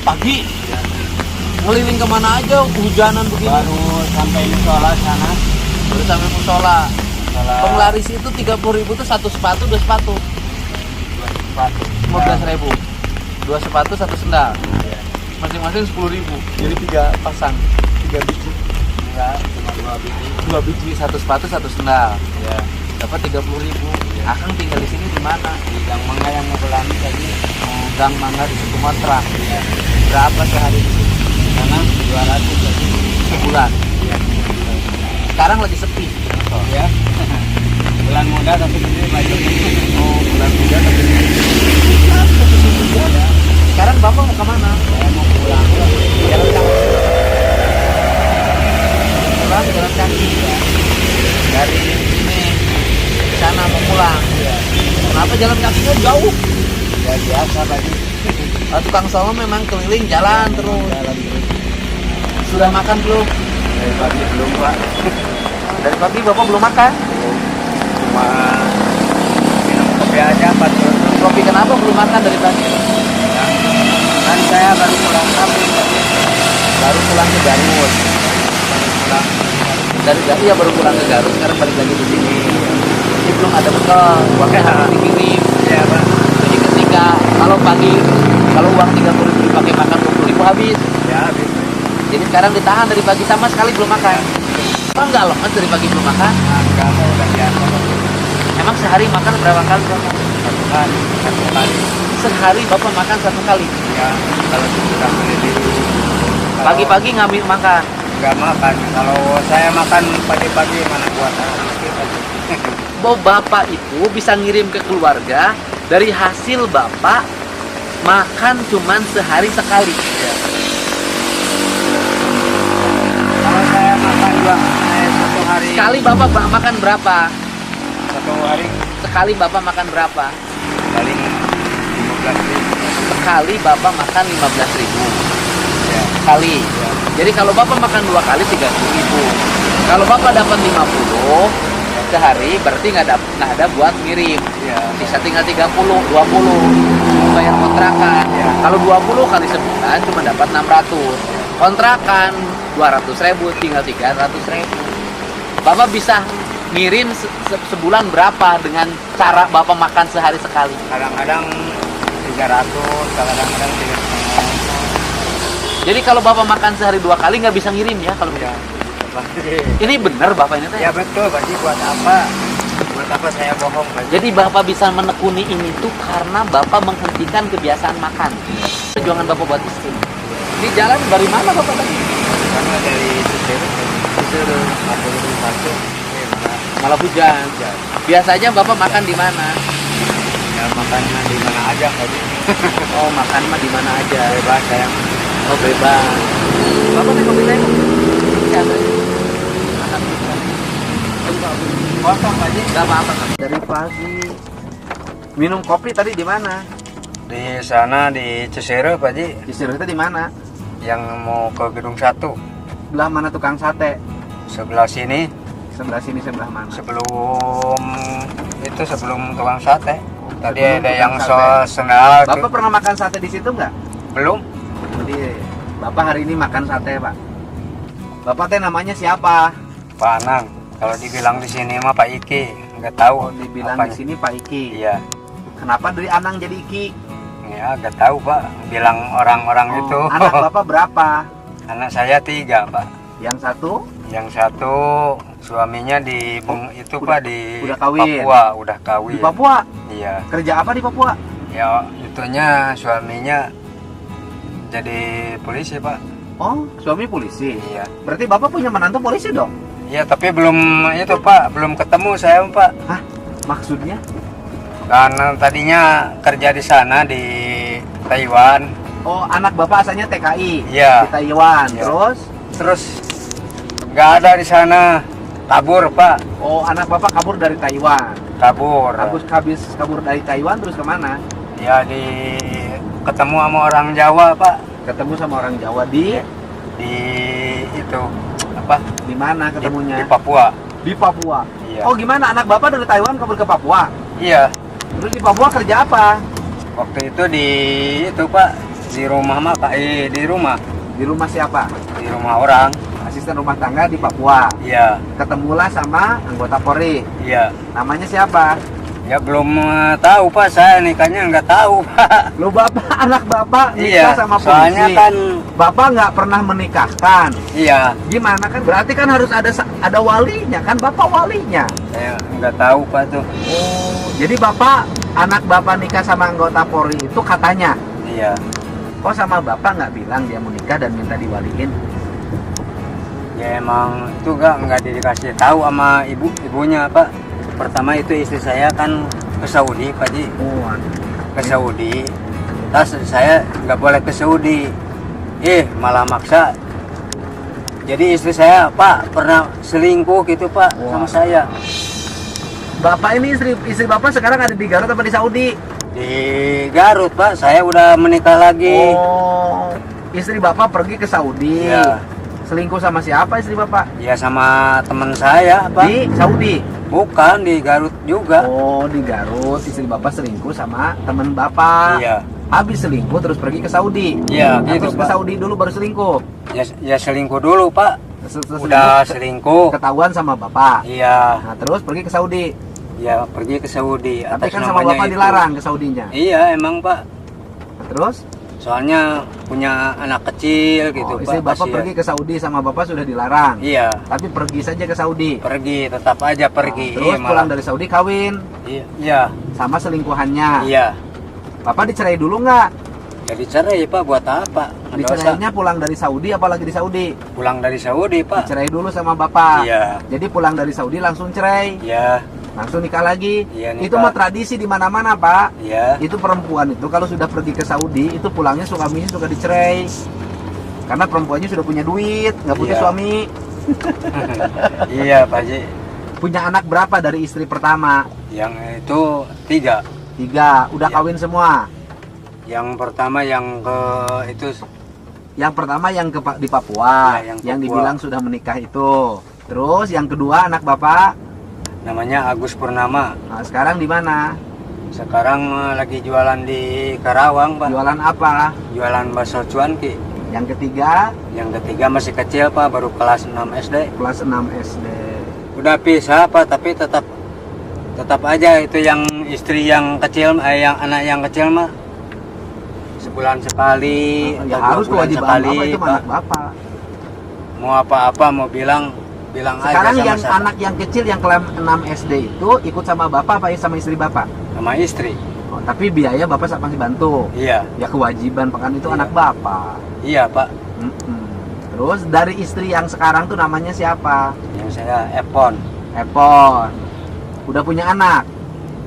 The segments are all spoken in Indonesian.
pagi. Ngeliling kemana aja, hujanan begini. Baru sampai musola sana. Baru sampai musola. Musola Penglaris itu 30.000 tuh satu sepatu, dua sepatu. sepatu. 15.000. Dua sepatu, satu sendal. Iya. Masing-masing 10.000. Jadi 3 pasang, 3 biji. Enggak, cuma 2 biji. 2 biji, satu sepatu, satu sendal. Ya, Dapat 30.000. Akang tinggal di sini di mana? di Gang Mangga yang ngebelan tadi. Oh, Gang Mangga di Sumatera. Ya, Berapa sehari di sini? sana 200 tadi. Sebulan. Ya. Sekarang lagi sepi. Oh, ya. Bulan muda tapi gede baju. Oh, bulan muda tapi Ya, sekarang bapak mau kemana? saya mau pulang. Jalan kaki. Pulang jalan kaki. Dari sini ke sana mau pulang. Ya, Kenapa jalan kakinya jauh? ya biasa baju. Tukang solo memang keliling jalan terus. Jalan terus. Sudah makan belum? Dari pagi belum, Pak. Dari pagi bapak belum makan. Cuma minum kopi aja 4 tutup. Kopi kenapa belum makan dari pagi? Ya. Kan saya baru pulang kampung tadi. Baru pulang ke Garut. Baru pulang. Dari Garut ya baru pulang ke Garut. Sekarang balik lagi di sini. Ini belum ada bekal. Uangnya harus dikirim. Iya, Pak. Jadi ketika kalau pagi kalau uang 30.000 dipakai makan 20.000 habis. Ya, habis. Jadi sekarang ditahan dari pagi sama sekali belum makan. Apa enggak lemas dari pagi belum makan? Nah, kamu udah biasa. Emang sehari makan berapa kali bapak? Satu kali, satu kali. Sehari bapak makan 1 kali. Ya, kalau sudah keliling. Kalau Pagi-pagi ngambil makan. nggak makan. Kalau saya makan pagi-pagi mana kuat. Bahwa bapak itu bisa ngirim ke keluarga dari hasil bapak makan cuman sehari sekali. Ya. Kalau saya makan satu hari. Sekali bapak makan berapa? Satu hari Sekali bapak makan berapa? paling 15.000. Sekali bapak makan 15.000 Ya. sekali. Ya. Jadi kalau bapak makan 2 kali 30.000. Kalau bapak dapat 50 sehari berarti nggak ada buat ngirim. Ya. Bisa tinggal 30, 20 bayar kontrakan. Ya. Kalau 20 kali sebulan cuma dapat 600. Kontrakan 200.000 tinggal 300.000. Bapak bisa ngirim sebulan berapa dengan cara bapak makan sehari sekali? Kadang-kadang 300, kadang-kadang 300. Jadi kalau bapak makan sehari 2 kali nggak bisa ngirim ya kalau Ya. ini benar bapak ini teh? Ya betul, Pak Ji, buat apa? Buat apa saya bohong, Pak Ji? Jadi bapak bisa menekuni ini tuh karena bapak menghentikan kebiasaan makan. Perjuangan bapak buat istri. Di jalan dari mana bapak tadi? Karena dari Citeureup Disuruh. satu, Malah hujan. Biasanya bapak makan di mana? ya makannya di mana aja, Pak Ji. Oh makan mah di mana aja. Bebas saya. Oh bebas. Bapak teh kopi saya siapa? Makan Kosong, Pak Ji. Gak apa-apa. Dari pagi minum kopi tadi di mana? Di sana di Citeureup, Pak Ji, Disuruh itu di mana? yang mau ke Gedung 1. Sebelah mana tukang sate? Sebelah sini, Sebelah sini sebelah mana? sebelum tukang sate. Tadi Sebelum ada tukang yang sate. sendal Bapak pernah makan sate di situ nggak? belum. Jadi bapak hari ini makan sate pak. Bapak teh namanya siapa? Pak Anang. Kalau dibilang di sini mah Pak Iki, nggak tahu. Oh, dibilang apanya. di sini Pak Iki. Iya. Kenapa dari Anang jadi Iki? Ya, nggak tahu Pak. Bilang orang-orang itu. Anak bapak berapa? Anak saya 3 Pak. Yang satu? Yang satu suaminya di itu udah- Pak di udah kawin. Papua, udah kawin. Di Papua. Iya. Kerja apa di Papua? Ya, itunya suaminya jadi polisi Pak. Oh, suami polisi. Iya. Berarti bapak punya menantu polisi dong? Iya, tapi belum itu Pak, belum ketemu saya Pak. Hah? Maksudnya? Karena tadinya kerja di sana di Taiwan. Oh, anak bapak asalnya TKI Iya. di Taiwan. Iya. Terus? Nggak ada di sana, kabur Pak, Oh, anak bapak kabur dari Taiwan. kabur. Habis kabur dari Taiwan terus kemana? Ya ketemu sama orang Jawa Pak, Ketemu sama orang Jawa di itu apa? di mana ketemunya? Di Papua. Di Papua. Iya. Oh, gimana anak bapak dari Taiwan kabur ke Papua? Iya. Terus di Papua kerja apa? Waktu itu di itu Pak Di rumah mah Pak, di rumah. Di rumah siapa? Di rumah orang. Asisten rumah tangga di Papua. Iya, Ketemulah sama anggota Polri. iya. Namanya siapa? Ya belum tahu Pak, saya nikahnya nggak tahu Pak. Lu bapak, anak bapak nikah Iya, sama polisi. soalnya kan Bapak nggak pernah menikahkan. iya, Gimana kan? Berarti kan harus ada walinya kan? Bapak walinya. saya nggak tahu Pak tuh. Oh, jadi bapak, anak bapak nikah sama anggota Polri itu katanya. Iya, Kok sama bapak nggak bilang dia mau nikah dan minta diwaliin? ya emang itu nggak dikasih tahu sama ibunya Pak. Pertama itu istri saya kan ke Saudi Pak Ji, Oh, ke Saudi. Terus saya nggak boleh ke Saudi, malah maksa. Jadi istri saya Pak pernah selingkuh gitu Pak sama Wah. saya. bapak ini istri bapak sekarang ada di Garut apa di Saudi? Di Garut Pak, saya udah menikah lagi. Oh, istri bapak pergi ke Saudi. Iya. Selingkuh sama siapa istri bapak? Ya sama teman saya Pak. Di Saudi. Bukan, di Garut juga. Oh, di Garut istri bapak selingkuh sama teman bapak. Iya, Habis selingkuh terus pergi ke Saudi. iya Nah, gitu terus ke Pak. Saudi dulu baru selingkuh. Ya selingkuh dulu Pak. Setelah Udah selingkuh. ketahuan sama bapak. Iya, Nah, terus pergi ke Saudi. ya pergi ke Saudi. Tapi Atas kan sama namanya bapak itu. dilarang ke Saudinya. Iya emang Pak. Nah, terus Soalnya punya anak kecil gitu oh, Pak. istri bapak kasihan. pergi ke Saudi sama bapak sudah dilarang. Iya, Tapi pergi saja ke Saudi. pergi tetap aja pergi. Terus Iya, pulang malah. dari Saudi kawin Iya, iya, sama selingkuhannya. iya. Bapak dicerai dulu nggak? Jadi cerai Pak, buat apa? Nggak dosa. Dicerainya pulang dari Saudi apalagi di Saudi? Pulang dari Saudi Pak. Dicerai dulu sama bapak. Iya, Jadi pulang dari Saudi langsung cerai, iya, langsung nikah lagi. Iya, nikah. Itu mah tradisi di mana-mana, Pak. iya. Itu perempuan itu kalau sudah pergi ke Saudi, itu pulangnya suaminya suka dicerai. Karena perempuannya sudah punya duit, nggak punya Iya. suami. Iya Pak Ji. Punya anak berapa dari istri pertama? Yang itu 3. 3. Udah Iya. kawin semua. Yang pertama yang ke itu Yang pertama yang di Papua, Iya, yang yang Papua. dibilang sudah menikah itu. Terus yang kedua anak bapak. namanya Agus Purnama. Nah, sekarang di mana? Sekarang lagi jualan di Karawang Pak. Jualan apa? Jualan bakso cuanki. Yang ketiga Yang ketiga masih kecil Pak, baru kelas 6 SD. kelas 6 SD. Udah pisah Pak, tapi tetap aja itu yang istri yang kecil, yang anak yang kecil mah sebulan sekali, Ya atau 2 harus bulan kewajiban sekali, bapak itu Pak. anak bapak. Mau apa-apa mau bilang Sekarang aja sama yang saya. anak yang kecil yang kelas 6 SD itu ikut sama bapak apa sama istri bapak? Sama istri. Oh, tapi biaya bapak masih bantu. Iya, Ya kewajiban pekan itu Iya. anak bapak. iya Pak. Mm-mm. Terus dari istri yang sekarang tuh namanya siapa? Yang saya Epon. Epon. Udah punya anak?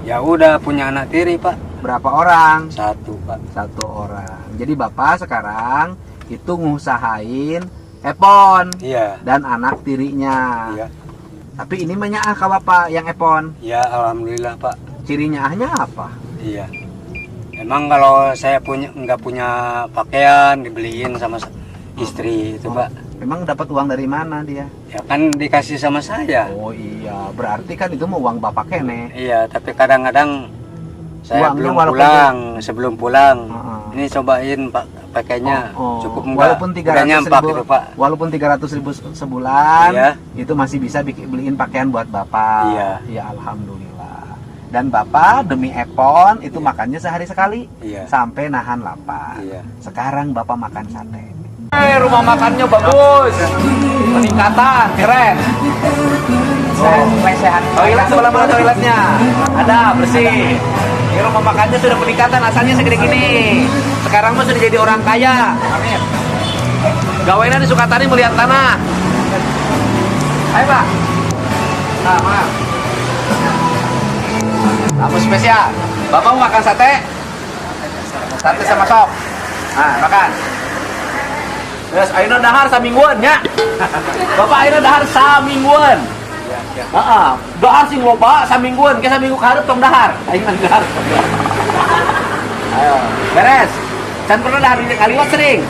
Ya udah punya anak tiri Pak. Berapa orang? 1 Pak. 1 orang. Jadi bapak sekarang itu ngusahain Epon Iya, dan anak tirinya. iya, Tapi ini banyak ah bapak yang Epon. ya alhamdulillah Pak. Cirinya ahnya apa? Iya. Emang kalau saya nggak punya pakaian dibeliin sama istri itu Pak. Memang dapat uang dari mana dia? Ya kan dikasih sama saya. Oh iya, berarti kan itu mau uang bapak kene. Iya, tapi kadang-kadang saya Uangnya belum walaupun- pulang, sebelum pulang. Heeh. Ini cobain Pak, pakainya Oh, cukup enggak? walaupun Udah 300 nyampak ribu, gitu Pak. walaupun 300.000 sebulan, Iya. itu masih bisa beliin pakaian buat bapak. Iya. Ya alhamdulillah. Dan bapak demi Epon itu makannya sehari sekali Iya. sampai nahan lapar. Iya. Sekarang bapak makan sate. Rumah makannya bagus, peningkatan, keren. Toilet sebelah mana toiletnya? Ada, bersih. Ini rumah makannya sudah peningkatan, asalnya segede gini. Sekarang mah sudah jadi orang kaya. Amin. Gawainya di Sukatani melihat tanah. Ayo Pak. Nah, maaf. Tamu spesial. Bapak mau makan sate? Sate sama sop. Nah, makan. Terus ayeuna dahar samingguan nya. Bapak ayeuna dahar samingguan. Heeh, dahar sing loba samingguan, ke saminggu ka hareup tong dahar. Ayeuna dahar. Ayo, beres. Can pernah dahar di kaliwat sering.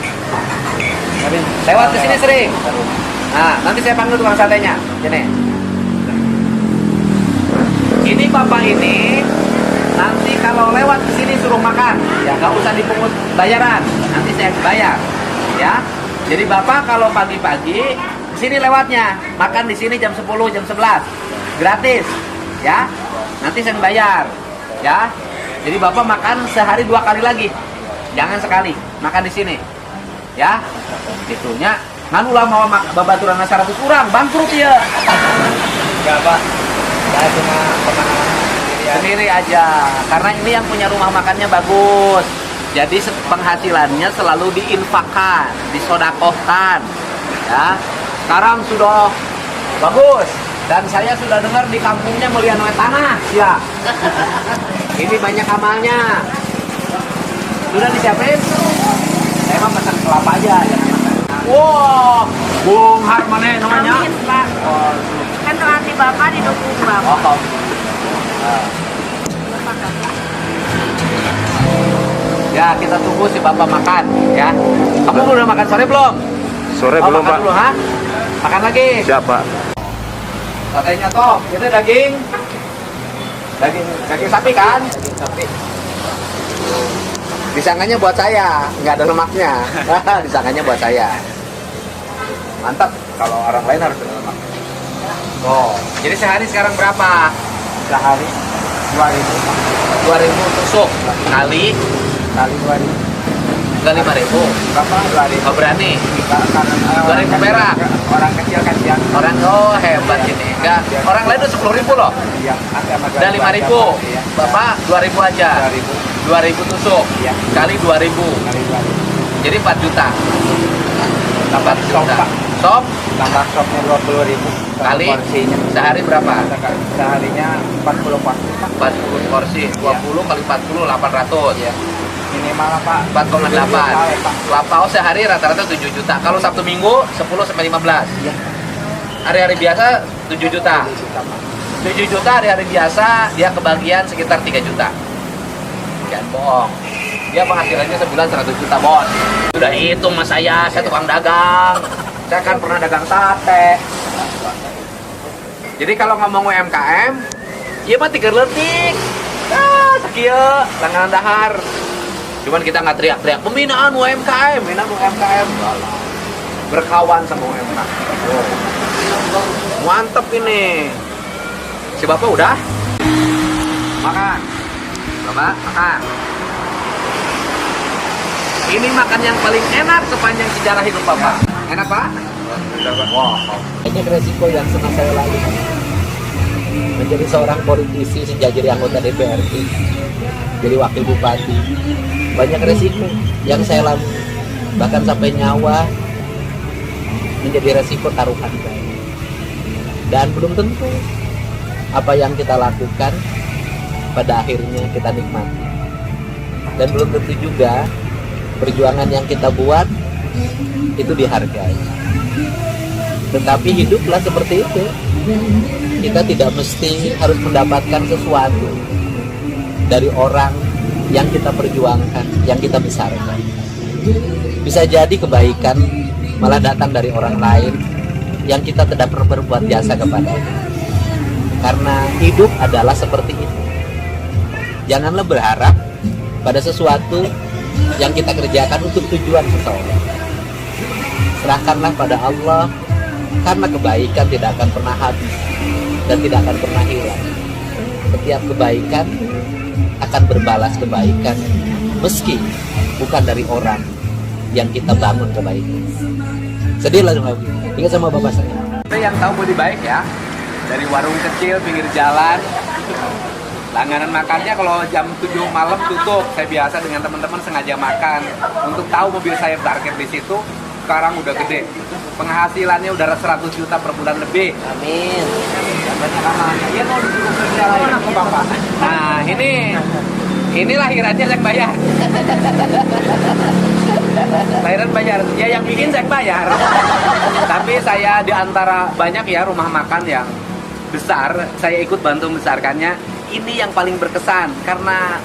Lewat ke sini sering. Nah, nanti saya panggil tukang satenya. Sini. Ini bapak ini nanti kalau lewat ke sini suruh makan, ya nggak usah dipungut bayaran. nanti saya bayar, ya. Jadi Bapak kalau pagi-pagi sini lewatnya, makan di sini jam 10, jam 11, gratis, ya. Nanti saya bayar, ya. Jadi Bapak makan sehari 2 kali lagi, jangan sekali makan di sini, ya. Itunya, nganu lah mau babaturan 100 orang, bangkrut ya. Enggak Pak, saya cuma pengalaman Sendiri aja, karena ini yang punya rumah makannya bagus. Jadi penghasilannya selalu diinfakkan, disodakohkan, ya. Sekarang sudah bagus, dan saya sudah dengar di kampungnya melihat tanah, ya. Ini banyak amalnya. Sudah disiapin? Saya mah pesan kelapa aja, jangan makan. Wow, Bung Harmane namanya. Amin, Pak. Oh, Kan hati Bapak didukung Bapak. oh. Ya, kita tunggu si Bapak makan, ya. Kamu udah makan sore belum? Sore Oh, belum makan Pak. dulu, ha? Makan lagi. Siap Pak. Satenya Tom, itu daging sapi kan? Daging sapi. Disangkanya buat saya, nggak ada lemaknya. Disangkanya buat saya. Mantap, kalau orang lain harus ada lemak. Oh, jadi sehari sekarang berapa? sehari 2.000 2.000 tusuk kali kali 2.000. enggak 5.000. Berapa? 2.000. Oh, berani. Karena 2.000 perak. Orang kecil kan yang Orang hebat ini. Enggak, orang lain udah 10.000 loh. yang ada Udah 5.000. Iya. Bapak 2.000 aja. 2.000 2.000 tusuk. Iya. Kali 2.000. kali 2.000. Jadi 4 juta. Tambah 4 sop juta. Pak. Sop Tambah sopnya 20.000. kali porsinya. sehari berapa? Seharinya 40 porsi Pak. 40 porsi. 20 kali 40 800. Iya. Minimal Pak. 4,8. Pak. Lapau sehari rata-rata 7 juta. Kalau Sabtu Minggu 10 sampai 15. Iya. Hari-hari biasa 7 juta. 7 juta hari-hari biasa dia kebagian sekitar 3 juta. Jangan bohong. Dia penghasilannya sebulan 100 juta, Bos. Sudah hitung mas saya tukang dagang. Saya kan pernah dagang sate. Jadi kalau ngomong UMKM, iya mah 3 letik. Sekieu, langganan dahar. Cuman kita nggak teriak-teriak pembinaan UMKM, berkawan sama UMKM. Mantep ini. Si Bapak udah? Makan. Bapak, makan. Ini makan yang paling enak sepanjang sejarah hidup Bapak. Enak, Pak? Wow. Banyak resiko yang senang saya lalui. Menjadi seorang politisi sejak jadi anggota DPRD, jadi wakil bupati. Banyak resiko yang saya lalui. Bahkan sampai nyawa menjadi resiko taruhan saya. Dan belum tentu apa yang kita lakukan pada akhirnya kita nikmati. Dan belum tentu juga perjuangan yang kita buat itu dihargai. Tetapi hiduplah seperti itu. Kita tidak mesti harus mendapatkan sesuatu dari orang yang kita perjuangkan, yang kita besarkan. Bisa jadi kebaikan malah datang dari orang lain yang kita tidak pernah berbuat jasa kepadanya. Karena hidup adalah seperti itu. Janganlah berharap pada sesuatu yang kita kerjakan untuk tujuan seseorang. Serahkanlah pada Allah, karena kebaikan tidak akan pernah habis dan tidak akan pernah hilang. Setiap kebaikan akan berbalas kebaikan, meski bukan dari orang yang kita bangun kebaikan. Sedih lah lagi. Ingat sama bapak saya. Yang tahu budi baik ya, dari warung kecil pinggir jalan. Langganan makannya kalau jam 7 malam tutup. Saya biasa dengan teman-teman sengaja makan untuk tahu mobil saya parkir di situ. Sekarang udah gede. Penghasilannya udah 100 juta per bulan lebih. Amin. Dan banyak amalnya. Iya mau disuruh kerja lagi ke Bapak. Nah, ini lahirannya saya bayar. Lahiran bayar. Ya yang bikin saya bayar. Tapi saya di antara banyak ya rumah makan yang besar, saya ikut bantu membesarkannya. Ini yang paling berkesan karena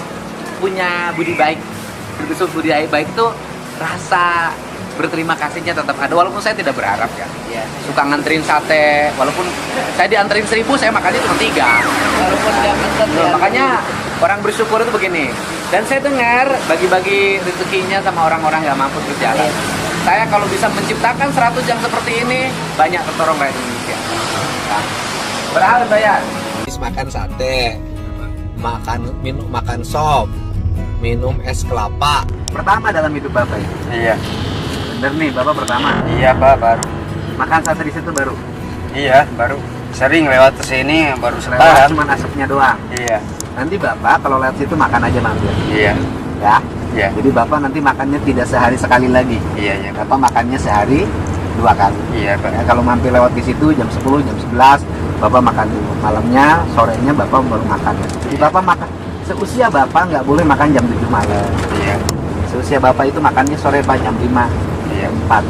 punya budi baik. Berbesar budi baik itu rasa berterima kasihnya tetap ada, walaupun saya tidak berharap ya. Suka nganterin sate, walaupun saya dianterin 1.000, saya makannya cuma 3. Walaupun dia mantap ya. Makanya orang bersyukur itu begini, Dan saya dengar bagi-bagi rezekinya sama orang-orang nggak mampu berjalan. Saya kalau bisa menciptakan 100 yang seperti ini, banyak tertolong rakyat Indonesia. Nah, berapa bayar? Makan sate, makan sop, minum es kelapa. Pertama dalam hidup Bapak ya? Iya. Bener nih, Bapak pertama. Iya Pak, baru. Makan sate di situ baru. Iya, baru. Sering lewat ke sini baru Lewat sekarang. cuma asapnya doang. Iya. Nanti Bapak kalau lewat situ makan aja mampir. Iya. Ya. Iya. Jadi Bapak nanti makannya tidak sehari sekali lagi. Iya, iya. Bapak makannya sehari 2 kali. Iya, Pak. Ya, kalau mampir lewat di situ jam 10, jam 11, Bapak makan dulu. Malamnya, sorenya Bapak baru makan. Jadi Bapak makan seusia Bapak nggak boleh makan jam 7 malam. Iya. Seusia Bapak itu makannya sore Pak jam 5, Iya. jam 4.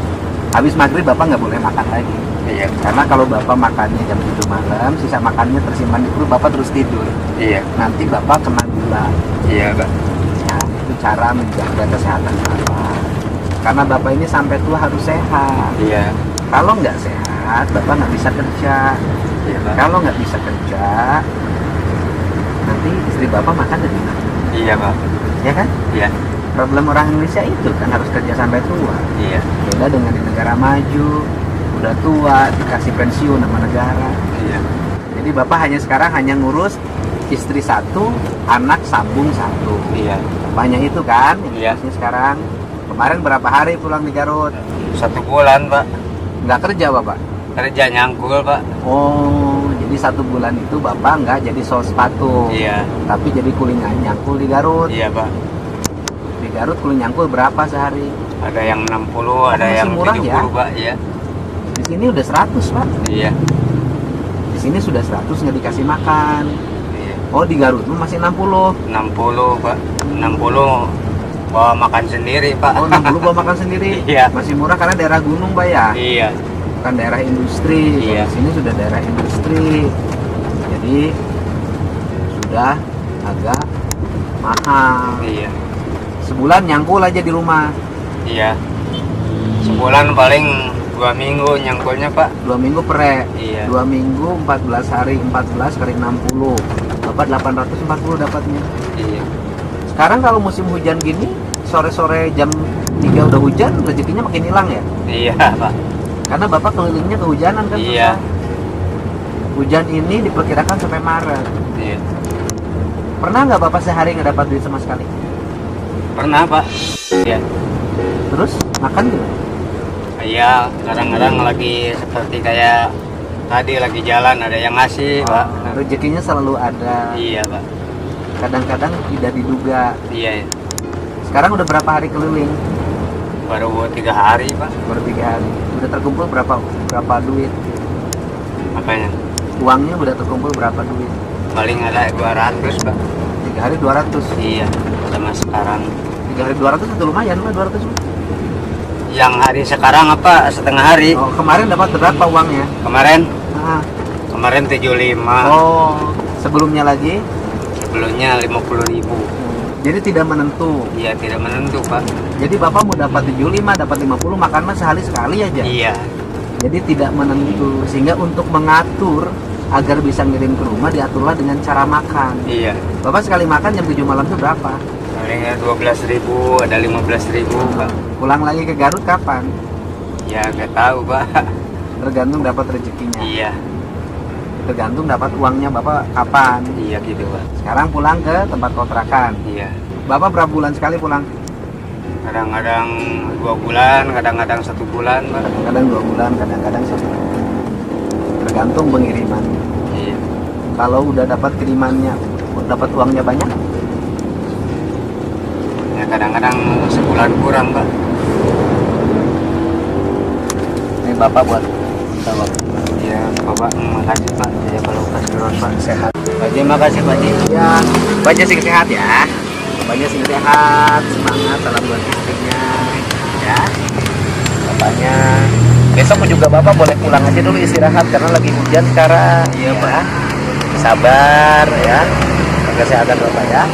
Habis maghrib Bapak nggak boleh makan lagi. Iya. Karena kalau Bapak makannya jam 7 malam, sisa makannya tersimpan di perut, Bapak terus tidur. Iya. Nanti Bapak kena gula. Iya, Pak. Ya, itu cara menjaga kesehatan Bapak. Karena Bapak ini sampai tua harus sehat. Iya. Kalau nggak sehat, Bapak nggak bisa kerja. Iya, Pak. Kalau nggak bisa kerja, nanti istri Bapak makan dari mana? Iya, Pak. Ya kan? Iya. Problem orang Indonesia itu kan harus kerja sampai tua. Iya. Beda dengan di negara maju, udah tua dikasih pensiun sama negara. Iya. Jadi Bapak sekarang hanya ngurus istri 1, anak sambung 1. Iya. Banyak itu kan? Iya. Ngurusnya sekarang. Kemarin berapa hari pulang di Garut? 1 bulan, Pak. Nggak kerja Bapak? Kerja nyangkul, Pak. Oh, jadi 1 bulan itu Bapak nggak jadi sol sepatu, Iya. tapi jadi kuli nyangkul di Garut. Iya, Pak. Di Garut kuli nyangkul berapa sehari? Ada yang 60, ada masih yang murah 70, ya? Pak. Iya. Di sini udah 100 Pak. Iya. Di sini sudah 100 nggak dikasih makan. Iya. Oh di Garut masih 60. 60, Pak. 60 bawa makan sendiri, Pak. Oh 60 bawa makan sendiri. Iya. Masih murah karena daerah gunung Pak ya. Iya. Bukan daerah industri. Iya. Di sini sudah daerah industri. Jadi sudah agak mahal. Iya. Sebulan nyangkul aja di rumah. Iya. Sebulan paling 2 minggu nyangkulnya, Pak. 2 minggu pere. Iya. 2 minggu 14 hari, 14 kali 60. Bapak 840 dapatnya. Iya. Sekarang kalau musim hujan gini, sore-sore jam 3 udah hujan, rezekinya makin hilang ya. Iya, Pak. Karena Bapak kelilingnya kehujanan kan. Iya. susah. Hujan ini diperkirakan sampai Maret. Iya. Pernah nggak Bapak sehari nggak dapat duit sama sekali? Pernah, Pak. Iya. Terus makan gimana? Iya, kadang-kadang lagi seperti kayak tadi lagi jalan ada yang ngasih, Pak. Rezekinya selalu ada. Iya, Pak. Kadang-kadang tidak diduga. Iya. Sekarang udah berapa hari keliling? Baru 3 hari, Pak. Baru 3 hari. Udah terkumpul berapa duit? Makanya Uangnya udah terkumpul berapa duit? paling ada 200, Pak. 3 hari 200. Iya, sama sekarang. 3 hari 200 itu lumayan Pak, 200. Yang hari sekarang apa? Setengah hari. Oh, kemarin dapat berapa uangnya? Kemarin Ah. kemarin 75. Oh, sebelumnya lagi? Sebelumnya 50.000. Jadi tidak menentu. Iya, tidak menentu, Pak. Jadi Bapak mau dapat 75, dapat 50, makan mah sehari sekali aja. Iya. Jadi tidak menentu. Sehingga untuk mengatur agar bisa ngirim ke rumah, diaturlah dengan cara makan. Iya. Bapak sekali makan jam 7 malam itu berapa? Palingnya 12.000, ada 15.000, Pak. Pulang lagi ke Garut kapan? Ya, nggak tahu, Pak. Tergantung dapat rezekinya. Iya. Tergantung dapat uangnya Bapak kapan. Iya gitu, Pak. Sekarang pulang ke tempat kontrakan. Iya. Bapak berapa bulan sekali pulang? Kadang-kadang 2 bulan, kadang-kadang 1 bulan, Pak. Kadang-kadang 2 bulan, kadang-kadang 1 bulan. Tergantung pengiriman. Iya. Kalau udah dapat kirimannya, dapat uangnya banyak, Ya kadang-kadang sebulan kurang, Pak. ini Bapak buat jawab. Ya, Bapak, makasih, Pak. Ya, kalau kasih Pak. Sehat. Pak, terima kasih, Pak. Ya, Bapaknya sing sehat ya. Bapaknya sing sehat, semangat, salam buat istrinya. Ya. Bapaknya besok juga Bapak boleh pulang aja dulu istirahat karena lagi hujan sekarang. Iya, Pak. Sabar ya. Jaga kesehatan Bapak ya.